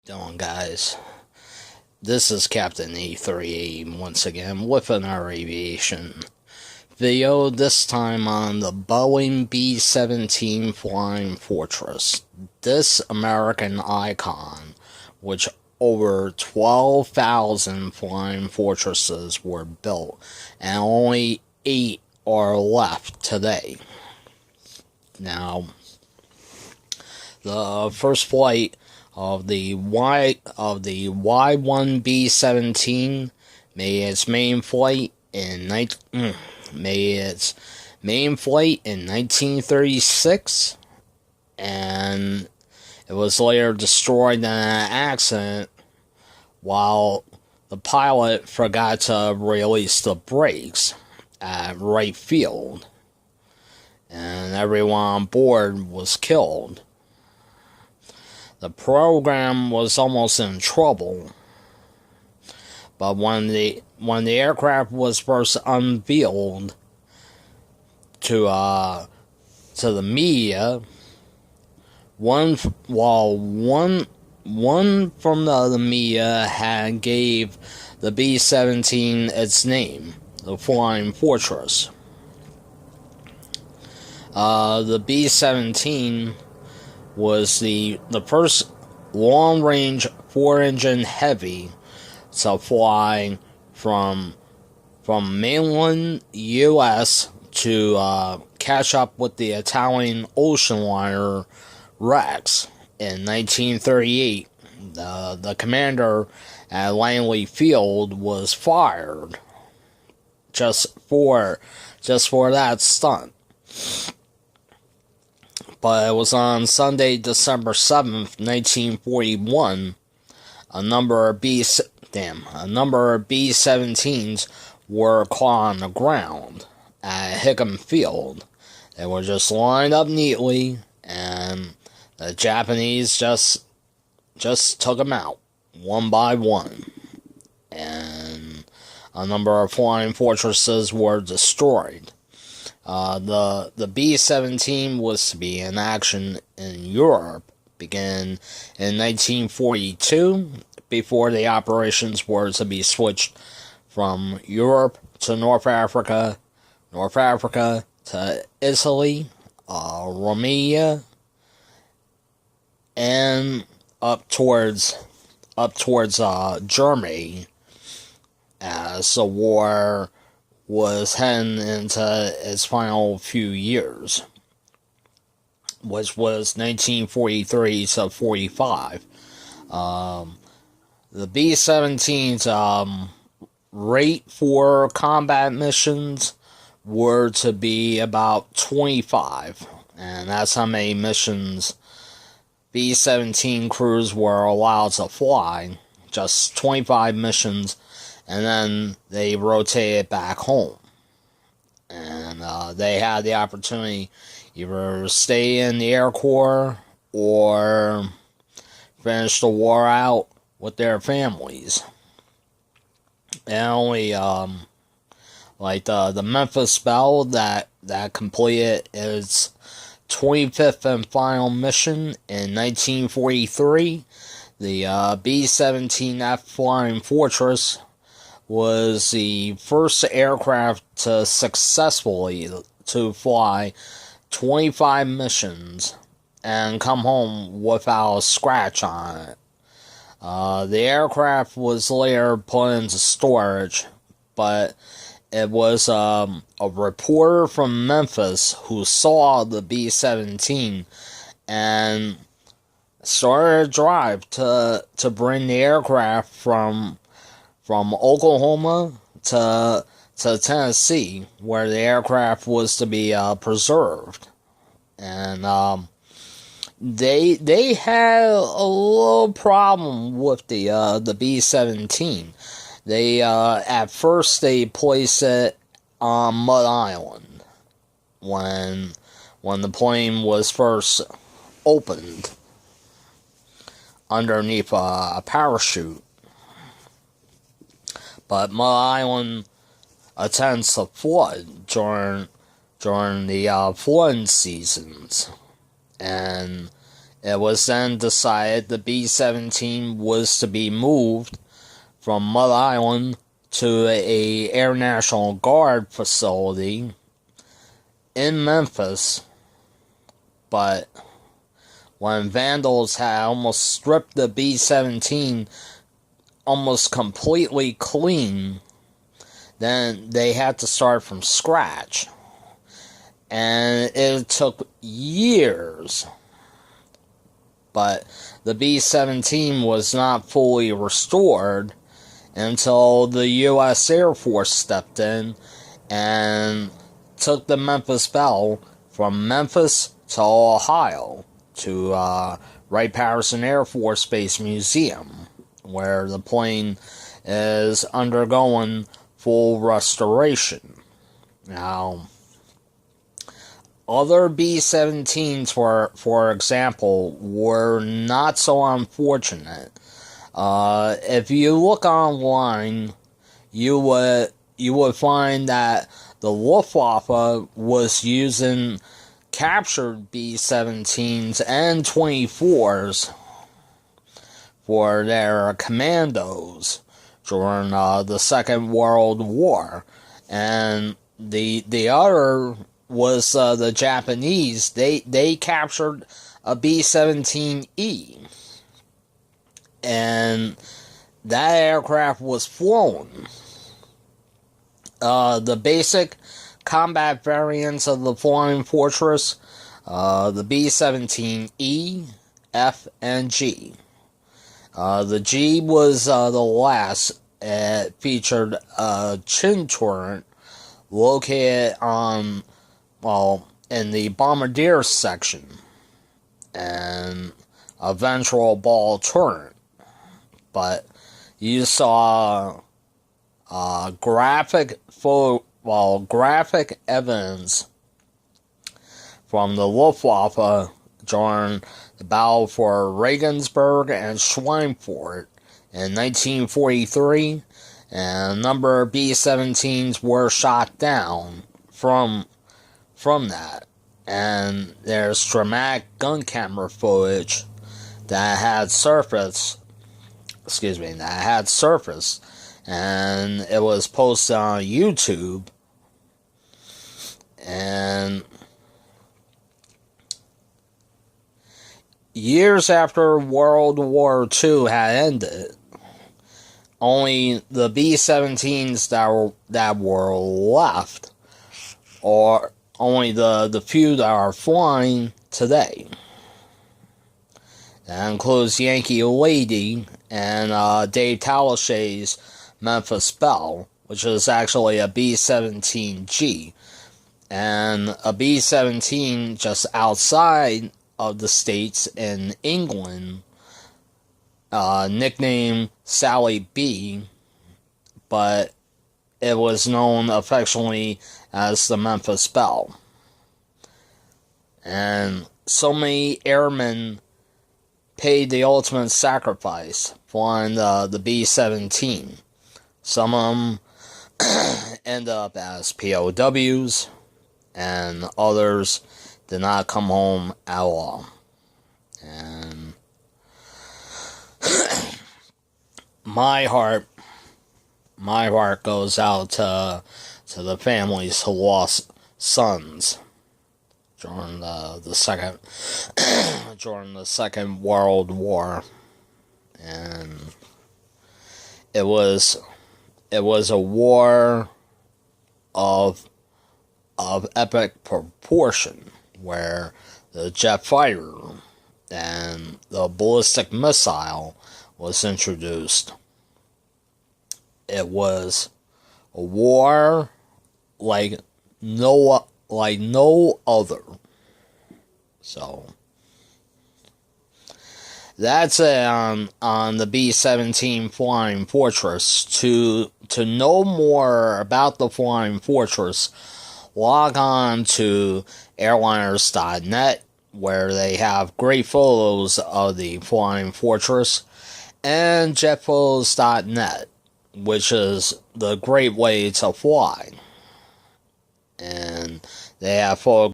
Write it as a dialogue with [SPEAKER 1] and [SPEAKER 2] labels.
[SPEAKER 1] Doing, guys? This is Captain E3 once again with another aviation video, this time on the Boeing B17 Flying Fortress. This American icon, which over 12,000 Flying Fortresses were built, and only 8 are left today. Now, the first flight of the Y1B17 made its main flight in 1936, and it was later destroyed in an accident while the pilot forgot to release the brakes at right field, and everyone on board was killed. The program was almost in trouble, but when the aircraft was first unveiled to the media, one from the media had gave the B-17 its name, the Flying Fortress. The B-17 was the first long-range 4-engine heavy to fly from mainland U.S. to catch up with the Italian ocean liner Rex in 1938. The commander at Langley Field was fired just for that stunt. But it was on Sunday, December 7th, 1941, a number of B-17s were caught on the ground at Hickam Field. They were just lined up neatly, and the Japanese just took them out, one by one. And a number of Flying Fortresses were destroyed. The B-17 was to be in action in Europe, began in 1942, before the operations were to be switched from Europe to North Africa to Italy, Romania, and up towards Germany, as the war was heading into its final few years, which was 1943 to 45. The B-17's rate for combat missions were to be about 25, and that's how many missions B-17 crews were allowed to fly, just 25 missions, and then they rotated back home. And they had the opportunity either stay in the Air Corps or finish the war out with their families. And only the Memphis Belle that completed its 25th and final mission in 1943. The B-17F Flying Fortress was the first aircraft to successfully fly 25 missions and come home without a scratch on it. The aircraft was later put into storage, but it was a reporter from Memphis who saw the B-17 and started a drive to bring the aircraft from Oklahoma to Tennessee, where the aircraft was to be preserved. And they had a little problem with the B-17. They at first they placed it on Mud Island when the plane was first opened underneath a parachute. But Mud Island attends to flood during the flooding seasons, and It was then decided the B-17 was to be moved from Mud Island to a Air National Guard facility in Memphis, but when vandals had almost stripped the B-17 almost completely clean, then they had to start from scratch. And it took years. But the B-17 was not fully restored until the U.S. Air Force stepped in and took the Memphis Belle from Memphis to Ohio to Wright-Patterson Air Force Base Museum, where the plane is undergoing full restoration. Now, other B-17s, for example, were not so unfortunate. If you look online, you would find that the Luftwaffe was using captured B-17s and 24s for their commandos during the Second World War, and the other was the Japanese. They captured a B-17E, and that aircraft was flown. The basic combat variants of the Flying Fortress, the B-17E, F, and G. The G was the last. It featured a chin turret located on, in the bombardier section, and a ventral ball turret. But you saw graphic evidence from the Luftwaffe during the battle for Regensburg and Schweinfurt in 1943, and a number of B-17s were shot down from that. And there's dramatic gun camera footage that had surfaced, and it was posted on YouTube. And years after World War II had ended, only the B-17s that were left, or only the few that are flying today. That includes Yankee Lady and Dave Talashay's Memphis Belle, which is actually a B-17G, and a B-17 just outside of the States in England, nicknamed Sally B, but it was known affectionately as the Memphis Belle. And so many airmen paid the ultimate sacrifice flying the B-17. Some of them end up as POWs, and others did not come home at all. And my heart goes out to the families who lost sons during the Second World War, and it was a war of epic proportion, where the jet fighter and the ballistic missile was introduced. It was a war like no other. So that's it on the B-17 Flying Fortress. To know more about the Flying Fortress, log on to airliners.net, where they have great photos of the Flying Fortress, and jetphotos.net, which is the great way to fly. And they have photographs